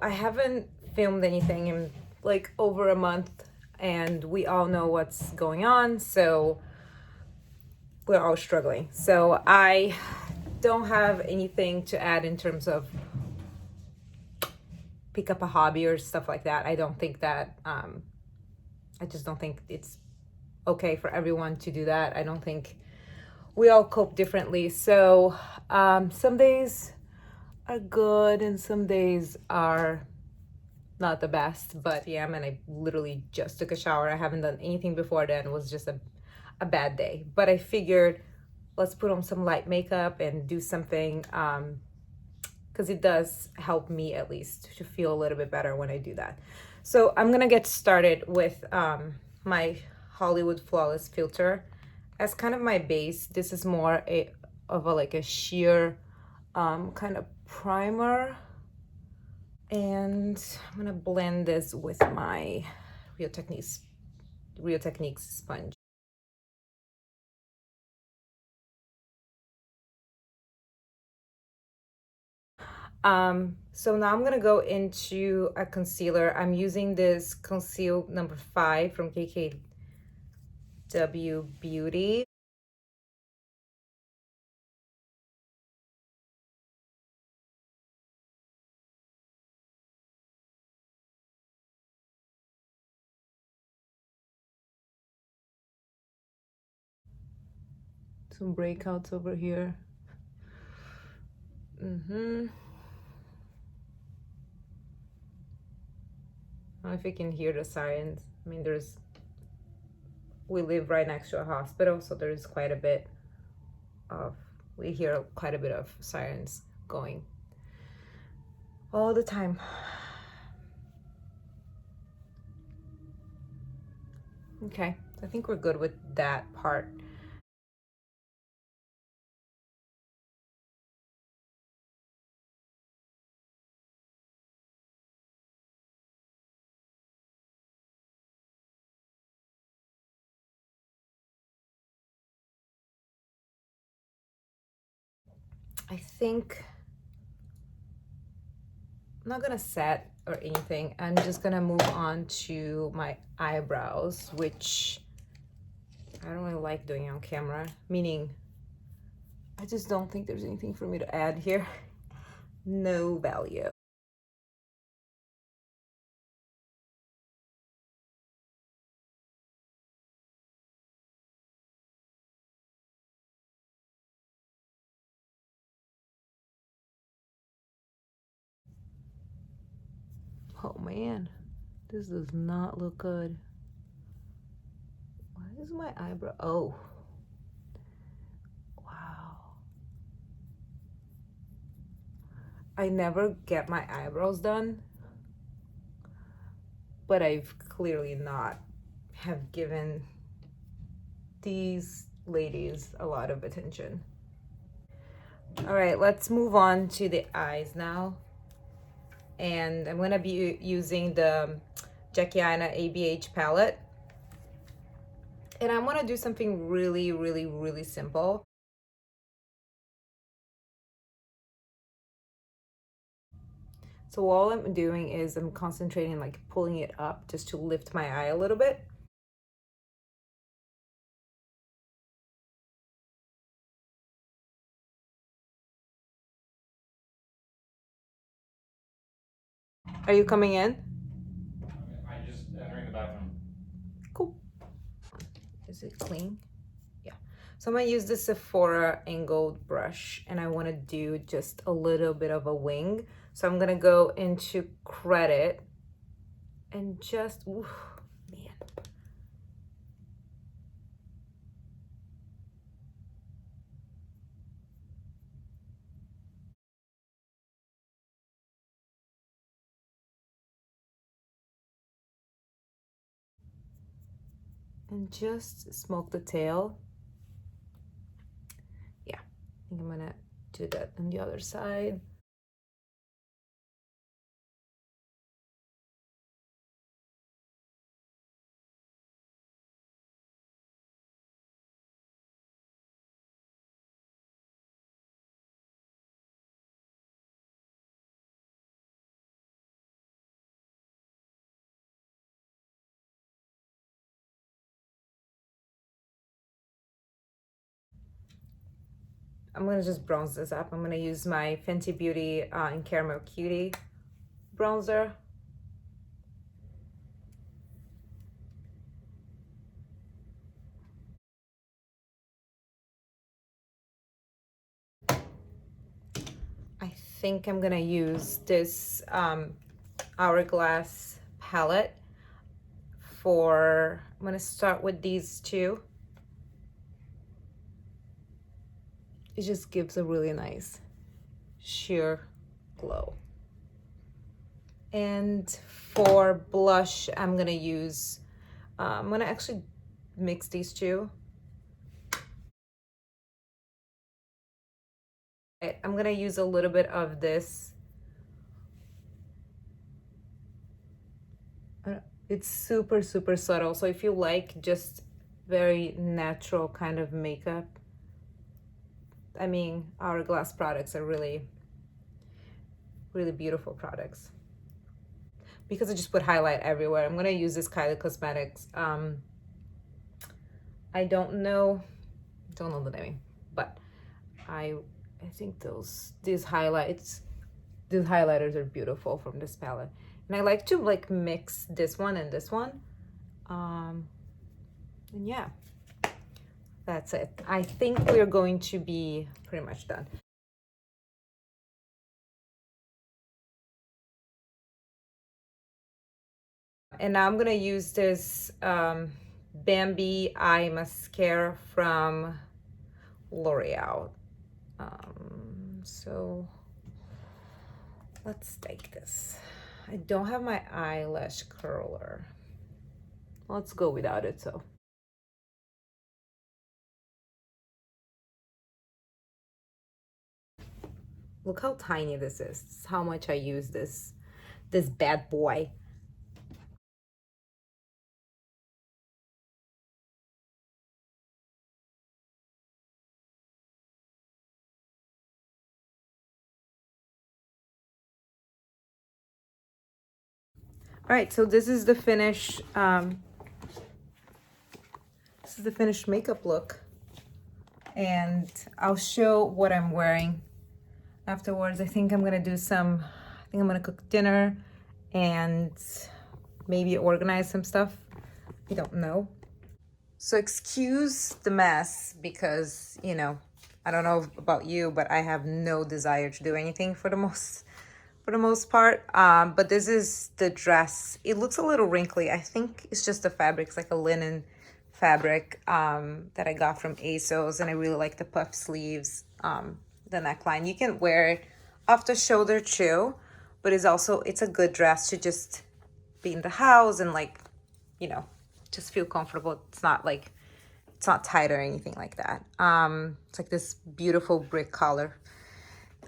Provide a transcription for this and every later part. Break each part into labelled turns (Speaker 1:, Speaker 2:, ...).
Speaker 1: I haven't filmed anything in like over a month, and we all know what's going on, so we're all struggling. So I don't have anything to add in terms of pick up a hobby or stuff like that. I don't think that I just don't think it's okay for everyone to do that. I don't think we all cope differently. So some days are good and some days are not the best. But yeah, and I literally just took a shower. I haven't done anything before then. It was just a bad day. But I figured let's put on some light makeup and do something because it does help me at least to feel a little bit better when I do that. So I'm gonna get started with my Hollywood Flawless filter as kind of my base. This is more of a like a sheer kind of primer, and I'm gonna blend this with my Real Techniques sponge. So now I'm gonna go into a concealer. I'm using this Conceal number 5 from KKW Beauty. Some breakouts over here. I don't know if you can hear the sirens. I mean, we live right next to a hospital, so there's quite a bit of, we hear quite a bit of sirens going all the time. Okay, I think we're good with that part. I think I'm not gonna set or anything. I'm just gonna move on to my eyebrows, which I don't really like doing on camera, meaning I just don't think there's anything for me to add here. No value. Oh man, this does not look good. Why is my eyebrow? Oh, wow. I never get my eyebrows done, but I've clearly not have given these ladies a lot of attention. All right, let's move on to the eyes now. And I'm gonna be using the Jackie Aina ABH palette. And I wanna do something really, really, really simple. So all I'm doing is I'm concentrating, like pulling it up just to lift my eye a little bit. Are you coming in?
Speaker 2: I'm just entering the bathroom.
Speaker 1: Cool. Is it clean? Yeah. So I'm gonna use the Sephora angled brush, and I wanna do just a little bit of a wing. So I'm gonna go into Credit and just, ooh, man. And just smoke the tail. Yeah, I think I'm gonna do that on the other side. I'm gonna just bronze this up. I'm gonna use my Fenty Beauty in Caramel Cutie bronzer. I think I'm gonna use this Hourglass palette for, I'm gonna start with these two. It just gives a really nice sheer glow. And for blush, I'm gonna use, I'm gonna actually mix these two. I'm gonna use a little bit of this. It's super, super subtle. So if you like just very natural kind of makeup, I mean, Hourglass products are really, really beautiful products. Because I just put highlight everywhere, I'm gonna use this Kylie Cosmetics. I don't know the name, but I think these highlighters are beautiful from this palette. And I like to like mix this one and this one. And yeah, that's it. I think we're going to be pretty much done. And now I'm gonna use this Bambi Eye Mascara from L'Oreal. So let's take this. I don't have my eyelash curler. Let's go without it, so. Look how tiny this is. This is how much I use this bad boy. All right, so this is the finished makeup look, and I'll show what I'm wearing afterwards. I think I'm gonna cook dinner and maybe organize some stuff. I don't know. So excuse the mess because, you know, I don't know about you, but I have no desire to do anything for the most part. But this is the dress. It looks a little wrinkly. I think it's just the fabric. It's like a linen fabric that I got from ASOS, and I really like the puff sleeves, the neckline. You can wear it off the shoulder too, but it's a good dress to just be in the house and, like, you know, just feel comfortable. It's not tight or anything like that. It's like this beautiful brick color.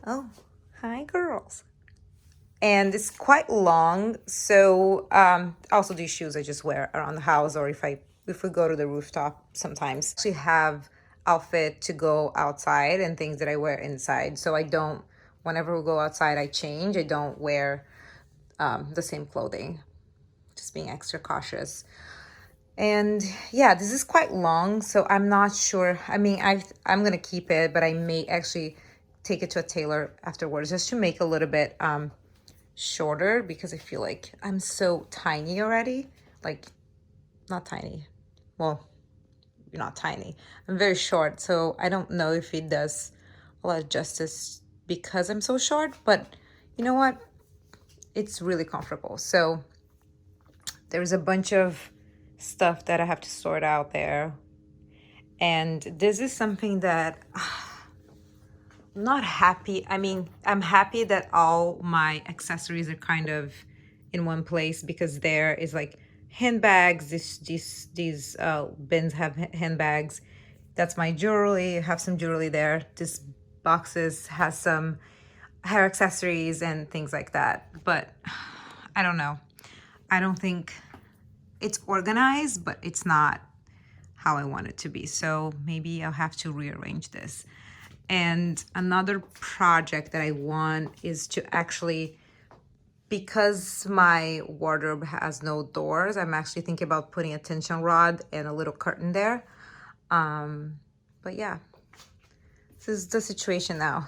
Speaker 1: Oh, hi girls. And it's quite long, so also these shoes I just wear around the house, or if we go to the rooftop sometimes. I actually have outfit to go outside and things that I wear inside, so I don't, whenever we go outside I change. I don't wear the same clothing, just being extra cautious. And yeah, this is quite long, so I'm not sure. I mean, I'm gonna keep it, but I may actually take it to a tailor afterwards just to make a little bit shorter, because I feel like I'm so tiny already. Like, not tiny. Well, you're not tiny. I'm very short, so I don't know if it does a lot of justice because I'm so short, but you know what? It's really comfortable. So there's a bunch of stuff that I have to sort out there. And this is something that I'm not happy. I mean, I'm happy that all my accessories are kind of in one place, because there is like handbags. These bins have handbags. That's my jewelry. I have some jewelry there. This boxes has some hair accessories and things like that. But I don't know. I don't think it's organized, but it's not how I want it to be. So maybe I'll have to rearrange this. And another project that I want is to actually, because my wardrobe has no doors, I'm actually thinking about putting a tension rod and a little curtain there. But yeah, This is the situation now.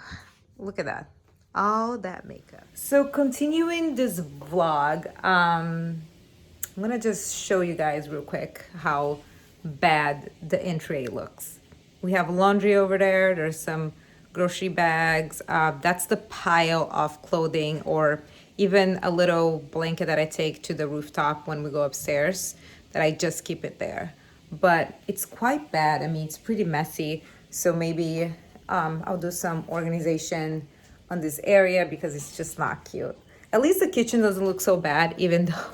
Speaker 1: Look at that. All that makeup. So continuing this vlog, I'm gonna just show you guys real quick how bad the entry looks. We have laundry over there. There's some grocery bags. That's the pile of clothing, or even a little blanket that I take to the rooftop when we go upstairs, that I just keep it there. But it's quite bad. I mean, it's pretty messy. So maybe I'll do some organization on this area because it's just not cute. At least the kitchen doesn't look so bad, even though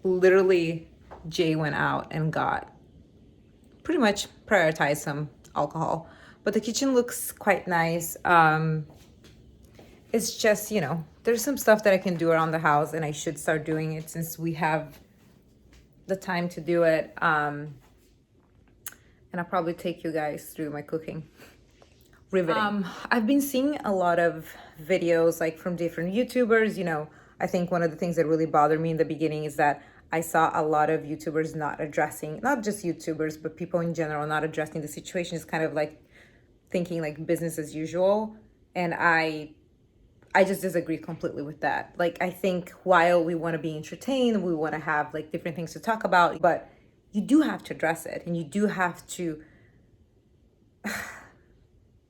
Speaker 1: literally Jay went out and got pretty much prioritized some alcohol. But the kitchen looks quite nice. It's just, you know, there's some stuff that I can do around the house, and I should start doing it since we have the time to do it. And I'll probably take you guys through my cooking. Riveting. I've been seeing a lot of videos like from different YouTubers. You know, I think one of the things that really bothered me in the beginning is that I saw a lot of YouTubers not addressing, not just YouTubers, but people in general not addressing the situation. It's kind of like thinking like business as usual. And I just disagree completely with that. Like, I think while we want to be entertained, we want to have like different things to talk about, but you do have to address it, and you do have to,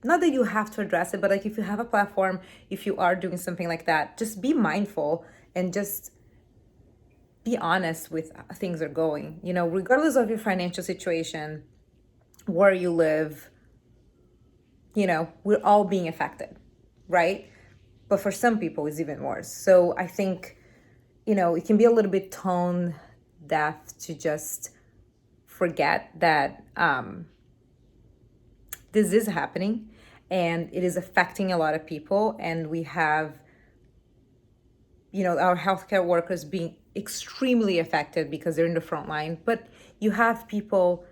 Speaker 1: not that you have to address it, but like if you have a platform, if you are doing something like that, just be mindful and just be honest with how things are going. You know, regardless of your financial situation, where you live, you know, we're all being affected, right? But for some people, it's even worse. So I think, you know, it can be a little bit tone deaf to just forget that this is happening and it is affecting a lot of people. And we have, you know, our healthcare workers being extremely affected because they're in the front line. But you have people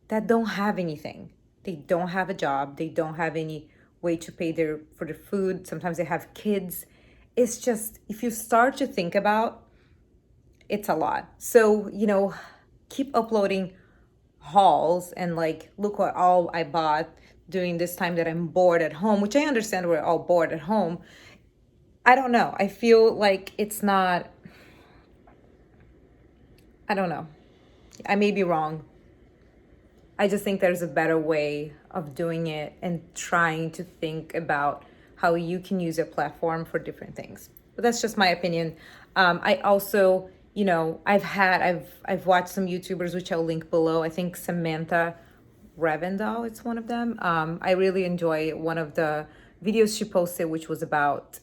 Speaker 1: that don't have anything. They don't have a job. They don't have any way to pay for their food. Sometimes they have kids. It's just, if you start to think about, it's a lot. So, you know, keep uploading hauls and like, look what all I bought during this time that I'm bored at home, which I understand we're all bored at home. I don't know. I feel like it's not, I don't know. I may be wrong. I just think there's a better way of doing it and trying to think about how you can use a platform for different things. But that's just my opinion. I also, you know, I've watched some YouTubers, which I'll link below. I think Samantha Ravendal, it's one of them. I really enjoy one of the videos she posted, which was about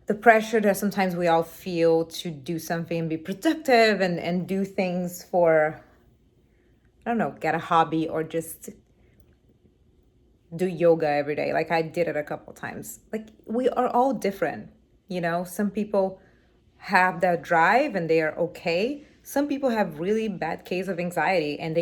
Speaker 1: the pressure that sometimes we all feel to do something and be productive and do things for, I don't know, get a hobby or just do yoga every day. Like I did it a couple times. Like we are all different, you know? Some people have that drive and they are okay. Some people have really bad case of anxiety and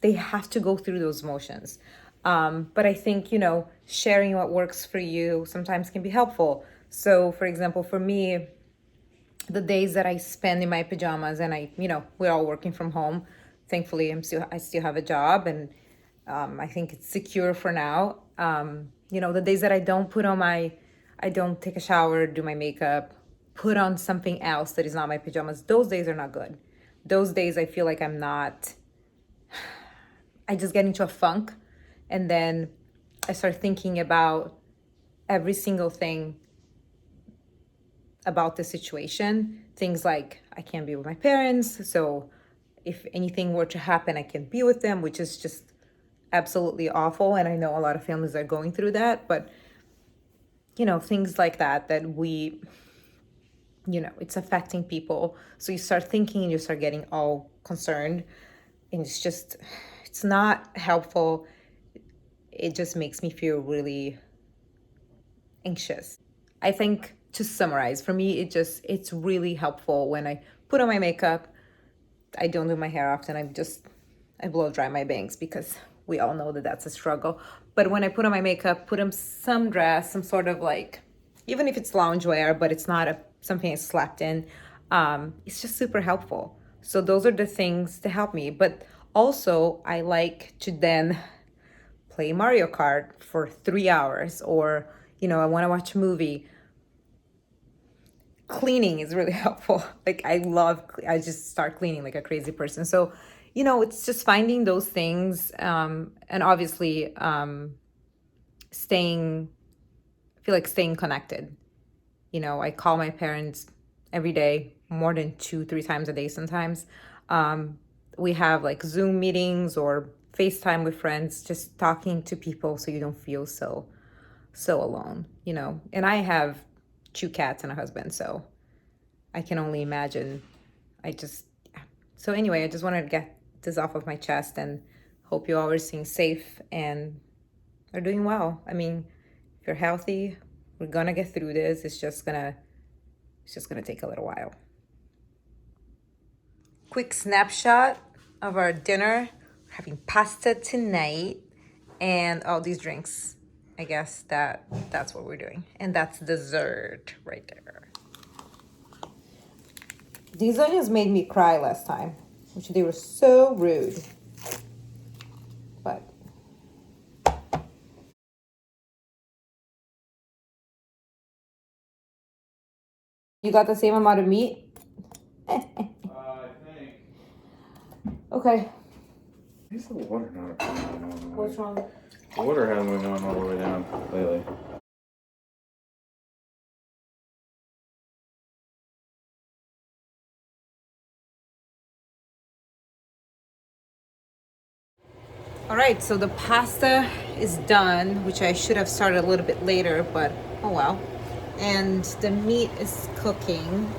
Speaker 1: they have to go through those motions. But I think, you know, sharing what works for you sometimes can be helpful. So for example, for me, the days that I spend in my pajamas and you know, we're all working from home. Thankfully, I still have a job, and I think it's secure for now. You know, the days that I don't take a shower, do my makeup, put on something else that is not my pajamas, those days are not good. Those days I feel like I just get into a funk, and then I start thinking about every single thing about the situation. Things like I can't be with my parents, so if anything were to happen, I can't be with them, which is just absolutely awful. And I know a lot of families are going through that, but you know, things like that we, you know, it's affecting people. So you start thinking and you start getting all concerned, and it's not helpful. It just makes me feel really anxious. I think, to summarize, for me, it's really helpful when I put on my makeup. I don't do my hair often. I blow dry my bangs because we all know that that's a struggle. But when I put on my makeup, put on some dress, some sort of like, even if it's loungewear, but it's not something I slept in, it's just super helpful. So those are the things to help me. But also I like to then play Mario Kart for 3 hours, or, I want to watch a movie. Cleaning is really helpful. Like I just start cleaning like a crazy person. So, it's just finding those things, and obviously staying, I feel like staying connected. I call my parents every day, more than 2, 3 times a day sometimes. We have like Zoom meetings or FaceTime with friends, just talking to people so you don't feel so alone, And I have 2 cats and a husband, so I can only imagine. I just, yeah. So anyway, I just wanted to get this off of my chest and hope you all are staying safe and are doing well. I mean, if you're healthy, we're gonna get through this. It's just gonna take a little while. Quick snapshot of our dinner. We're having pasta tonight and all these drinks. I guess that's what we're doing. And that's dessert right there. These onions made me cry last time, which they were so rude. But you got the same amount of meat?
Speaker 2: I think.
Speaker 1: Okay.
Speaker 2: Why's the water not going all the way?
Speaker 1: What's wrong?
Speaker 2: The water hasn't been going all the way down lately.
Speaker 1: All right, so the pasta is done, which I should have started a little bit later, but oh well. And the meat is cooking.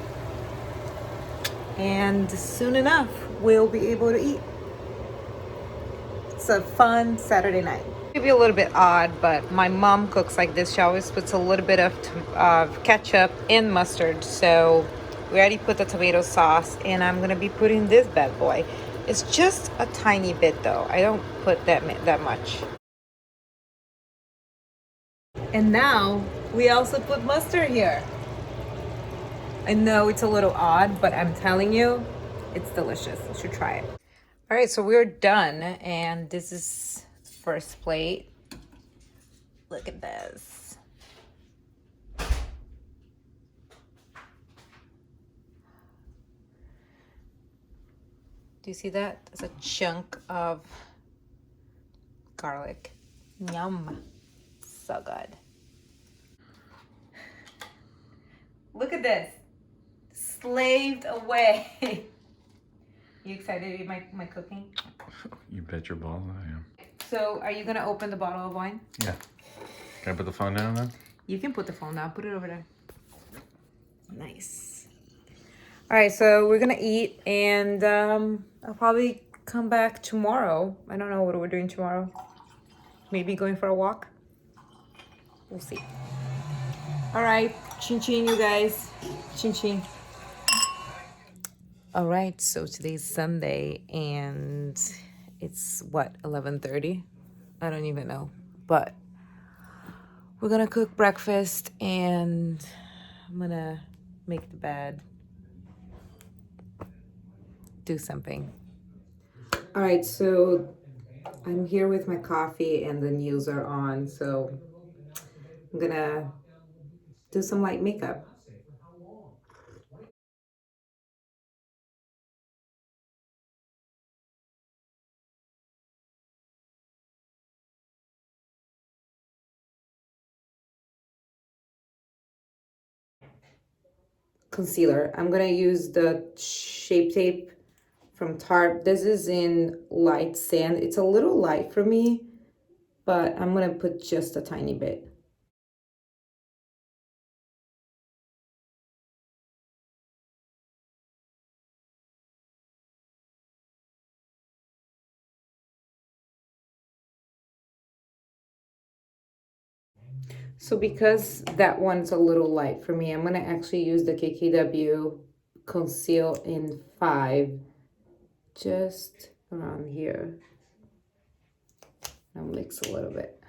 Speaker 1: And soon enough, we'll be able to eat. It's a fun Saturday night. Maybe a little bit odd, but my mom cooks like this. She always puts a little bit of ketchup and mustard. So we already put the tomato sauce, and I'm gonna be putting this bad boy. It's just a tiny bit though. I don't put that much. And now we also put mustard here. I know it's a little odd, but I'm telling you, it's delicious. You should try it. All right, so we're done, and this is first plate. Look at this. Do you see that? It's a chunk of garlic. Yum. So good. Look at this. Slaved away. You excited to eat my cooking?
Speaker 2: You bet your balls I am.
Speaker 1: So, are you gonna open the bottle of wine?
Speaker 2: Yeah. Can I put the phone down then?
Speaker 1: You can put the phone down. Put it over there. Nice. All right, so we're gonna eat, and I'll probably come back tomorrow. I don't know what we're doing tomorrow. Maybe going for a walk. We'll see. All right, chin chin, you guys. Chin chin. All right, so today's Sunday, and it's what, 11:30? I don't even know, but we're gonna cook breakfast, and I'm gonna make the bed, do something. All right, so I'm here with my coffee, and the news are on, so I'm gonna do some light makeup. Concealer. I'm gonna use the Shape Tape from Tarte. This is in light sand. It's a little light for me, but I'm gonna put just a tiny bit. So because that one's a little light for me, I'm gonna actually use the KKW Conceal in 5 just around here. I'll mix a little bit.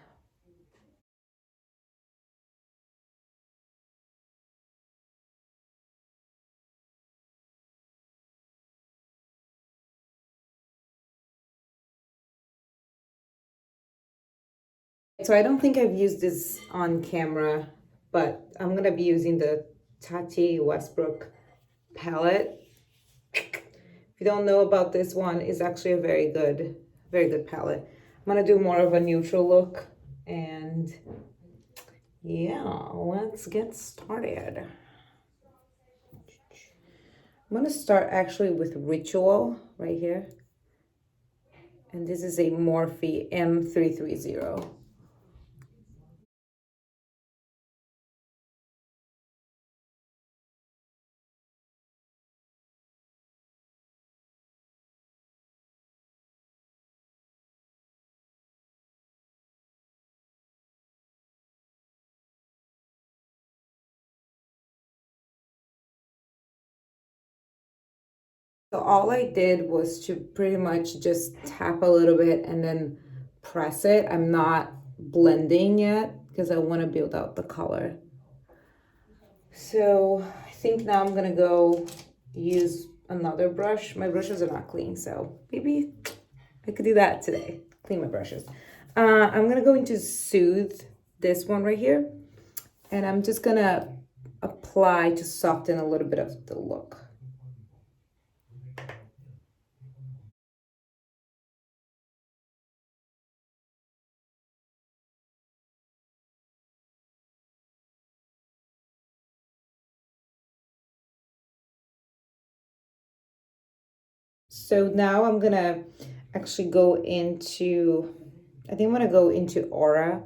Speaker 1: So I don't think I've used this on camera, but I'm gonna be using the Tati Westbrook palette. If you don't know about this one, it's actually a very good palette. I'm gonna do more of a neutral look, and yeah, let's get started. I'm gonna start actually with Ritual right here. And this is a Morphe M330. So all I did was to pretty much just tap a little bit and then press it. I'm not blending yet because I want to build out the color. So I think now I'm gonna go use another brush. My brushes are not clean, so maybe I could do that today. Clean my brushes. I'm gonna go into Soothe, this one right here, and I'm just gonna apply to soften a little bit of the look. So now I'm gonna actually go into, I think I'm gonna go into Aura,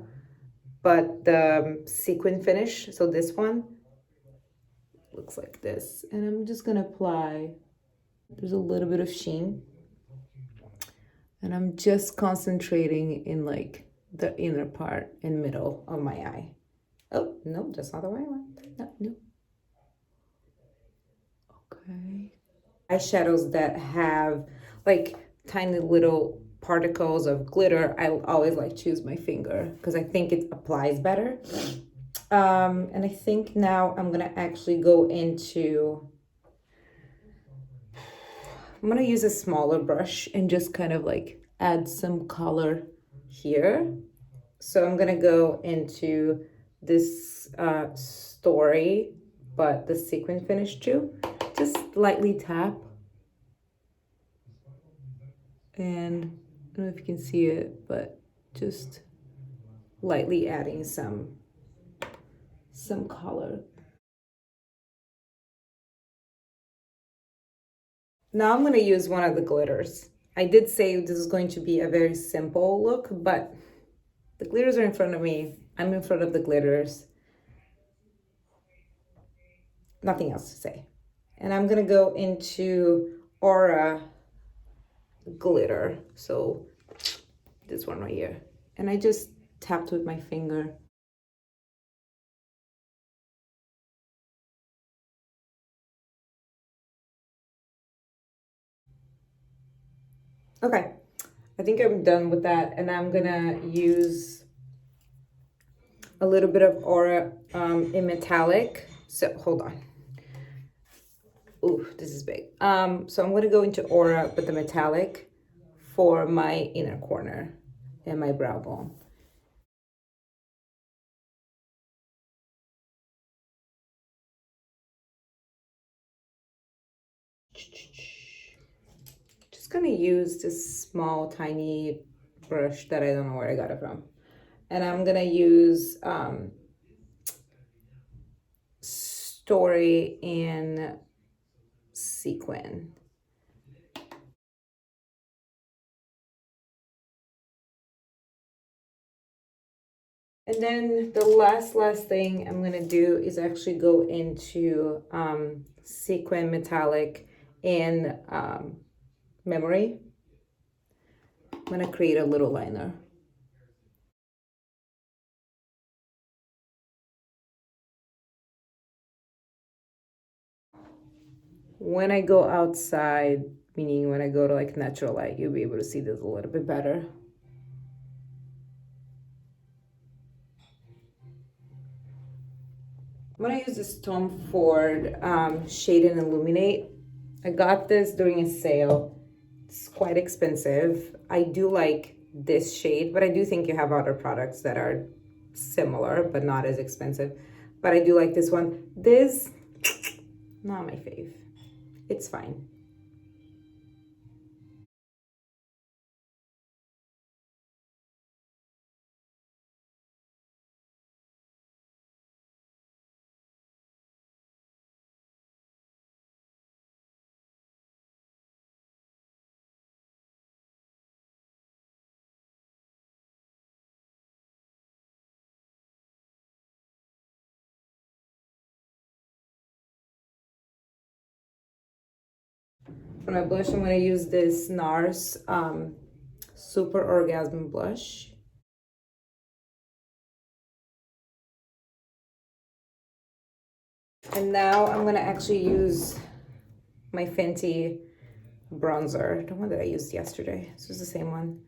Speaker 1: but the sequin finish. So this one looks like this. And I'm just gonna apply, there's a little bit of sheen. And I'm just concentrating in like the inner part and middle of my eye. Oh, no, that's not the way I want. No, no. Okay. Eyeshadows that have like tiny little particles of glitter, I always like choose my finger because I think it applies better. And I think now I'm gonna actually go into, I'm gonna use a smaller brush and just kind of like add some color here. So I'm gonna go into this Story, but the sequin finish too. Just lightly tap. And I don't know if you can see it, but just lightly adding some color. Now I'm gonna use one of the glitters. I did say this is going to be a very simple look, but the glitters are in front of me. I'm in front of the glitters. Nothing else to say. And I'm gonna go into Aura glitter. So this one right here. And I just tapped with my finger. Okay, I think I'm done with that. And I'm gonna use a little bit of Aura in metallic. So hold on. Ooh, this is big. So I'm gonna go into Aura with the metallic for my inner corner and my brow bone. Just gonna use this small, tiny brush that I don't know where I got it from. And I'm gonna use Story in Sequin. And then the last thing I'm gonna do is actually go into Sequin Metallic in Memory. I'm gonna create a little liner. When I go outside, meaning when I go to like natural light, you'll be able to see this a little bit better. I'm gonna use this Tom Ford Shade and Illuminate. I got this during a sale. It's quite expensive. I do like this shade, but I do think you have other products that are similar but not as expensive. But I do like this one. This, not my fave. It's fine. For my blush, I'm gonna use this NARS Super Orgasm Blush. And now I'm gonna actually use my Fenty bronzer, the one that I used yesterday. This is the same one.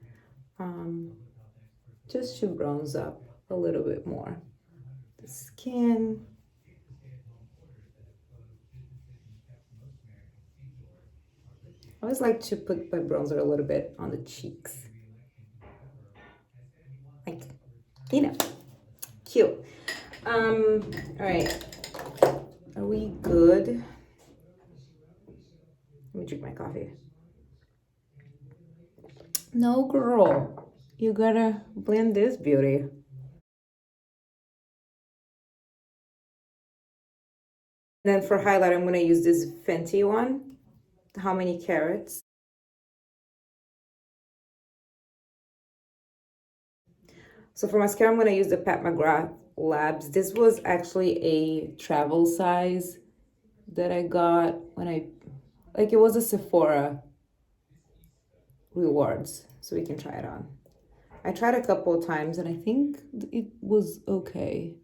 Speaker 1: Just to bronze up a little bit more the skin. I always like to put my bronzer a little bit on the cheeks. Like, you know, cute. All right. Are we good? Let me drink my coffee. No, girl. You gotta blend this beauty. Then for highlight, I'm gonna use this Fenty one. How Many Carats? So for mascara, I'm gonna use the Pat McGrath Labs. This was actually a travel size that I got when it was a Sephora rewards, so we can try it on. I tried a couple of times and I think it was okay.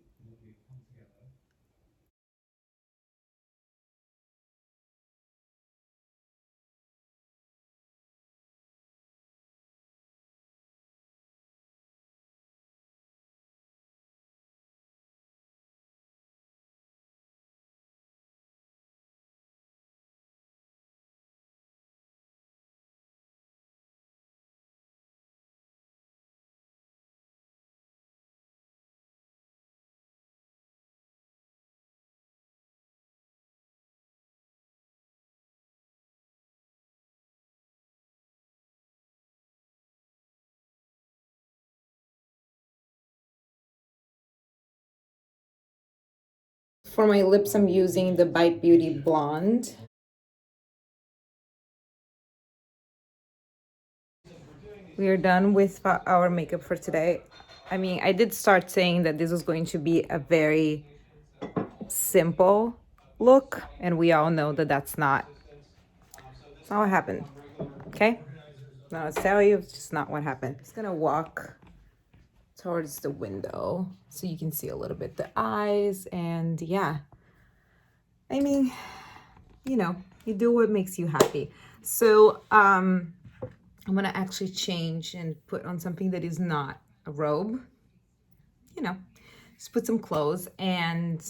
Speaker 1: For my lips, I'm using the Bite Beauty Blonde. We are done with our makeup for today. I mean, I did start saying that this was going to be a very simple look, and we all know that that's not what happened. Okay? No, I'll tell you, it's just not what happened. Just gonna walk towards the window so you can see a little bit the eyes, and yeah. I mean, you know, you do what makes you happy. So I'm gonna actually change and put on something that is not a robe. You know, just put some clothes and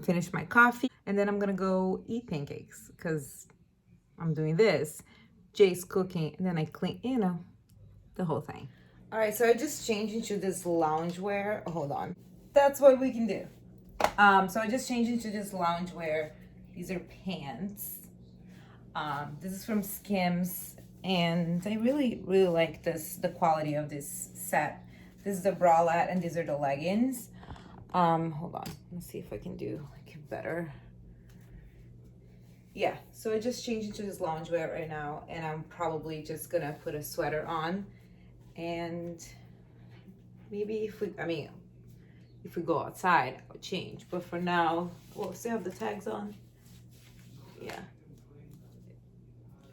Speaker 1: finish my coffee, and then I'm gonna go eat pancakes because I'm doing this. Jay's cooking, and then I clean, you know, the whole thing. All right, so I just changed into this loungewear. Oh, hold on. That's what we can do. So I just changed into this loungewear. These are pants. This is from SKIMS, and I really, really like the quality of this set. This is the bralette, and these are the leggings. Hold on. Let's see if I can do like better. Yeah, so I just changed into this loungewear right now, and I'm probably just gonna put a sweater on, and maybe if we go outside, I'll change. But for now, we'll still have the tags on. Yeah.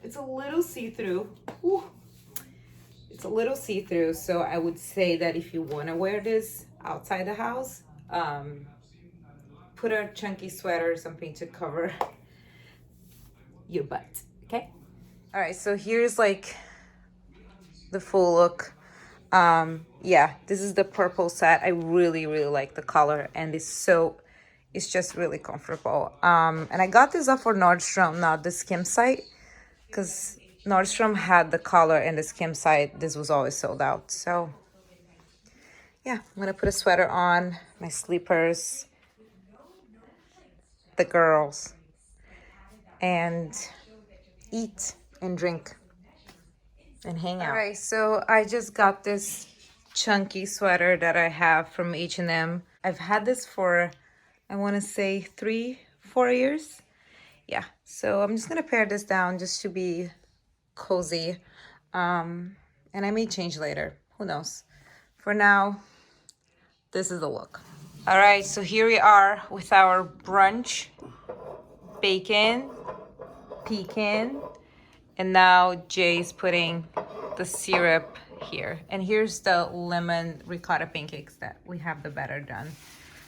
Speaker 1: It's a little see-through. It's a little see-through, so I would say that if you want to wear this outside the house, put a chunky sweater or something to cover your butt, okay? All right, so here's like the full look. Yeah, this is the purple set. I really, really like the color, and it's just really comfortable. And I got this off for Nordstrom, not the Skim site, because Nordstrom had the collar and the SKIMS side. This was always sold out. So yeah, I'm gonna put a sweater on, my sleepers, the girls, and eat and drink and hang out. All right, so I just got this chunky sweater that I have from H&M. I've had this for, I want to say 3-4 years. Yeah, so I'm just gonna pare this down just to be cozy, and I may change later, who knows. For now, this is the look. All right, so here we are with our brunch, bacon, pecan, and now Jay's putting the syrup here. And here's the lemon ricotta pancakes that we have the batter done.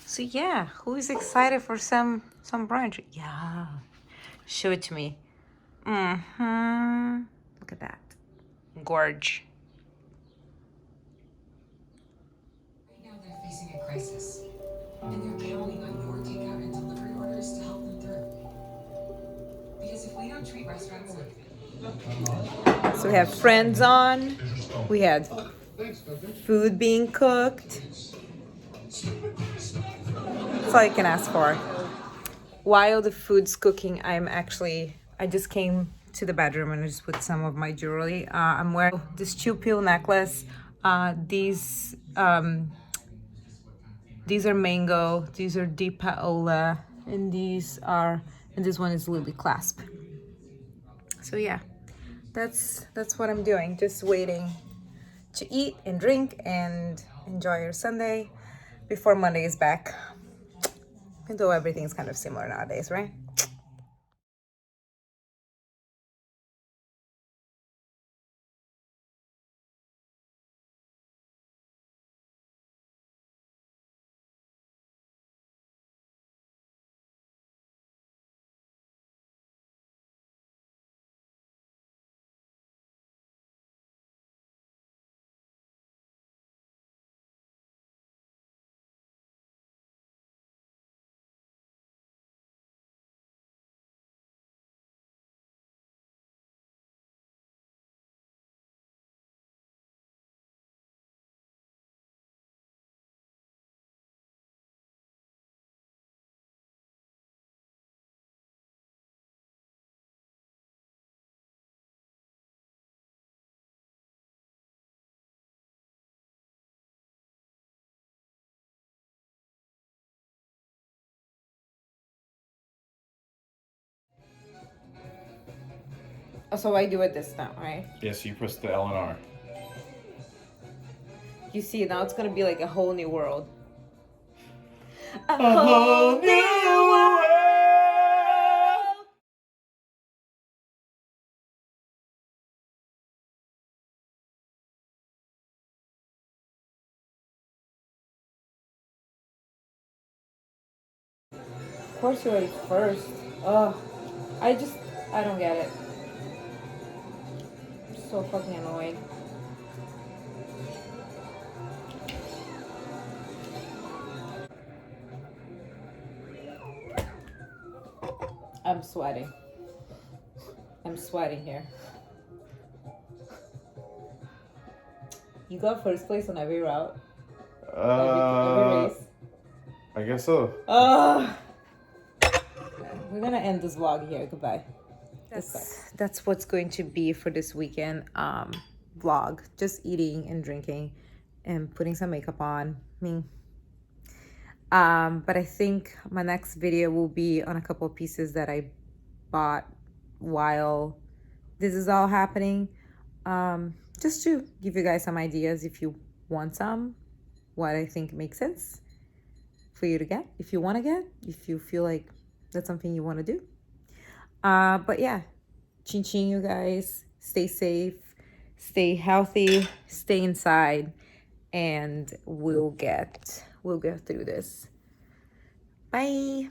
Speaker 1: So yeah, who is excited for some brunch? Yeah, show it to me. Look at that, gorge.
Speaker 3: Right now they're facing a crisis, and they're counting on your takeout and delivery orders to help them through. Because if we don't treat restaurants like
Speaker 1: So we have friends on. We had food being cooked. That's all you can ask for. While the food's cooking, I just came to the bedroom and I just put some of my jewelry. I'm wearing this Chupil necklace. These are mango. These are deep paola, and this one is lily clasp. So yeah, that's what I'm doing. Just waiting to eat and drink and enjoy your Sunday before Monday is back. Even though everything's kind of similar nowadays, right? So I do it this time, right?
Speaker 2: Yes, you press the L and R.
Speaker 1: You see, now it's gonna be like a whole new world. A
Speaker 2: whole new world.
Speaker 1: Of course you ate first. Ugh. I don't get it. So fucking annoying. I'm sweating. I'm sweating here. You got first place on every route? Every race?
Speaker 2: I guess so.
Speaker 1: We're gonna end this vlog here. Goodbye. That's what's going to be for this weekend vlog. Just eating and drinking and putting some makeup on me. But I think my next video will be on a couple of pieces that I bought while this is all happening. Just to give you guys some ideas if you want some, what I think makes sense for you to get, if you want to get, if you feel like that's something you want to do. But yeah, chin chin, you guys. Stay safe, stay healthy, stay inside, and we'll get through this. Bye.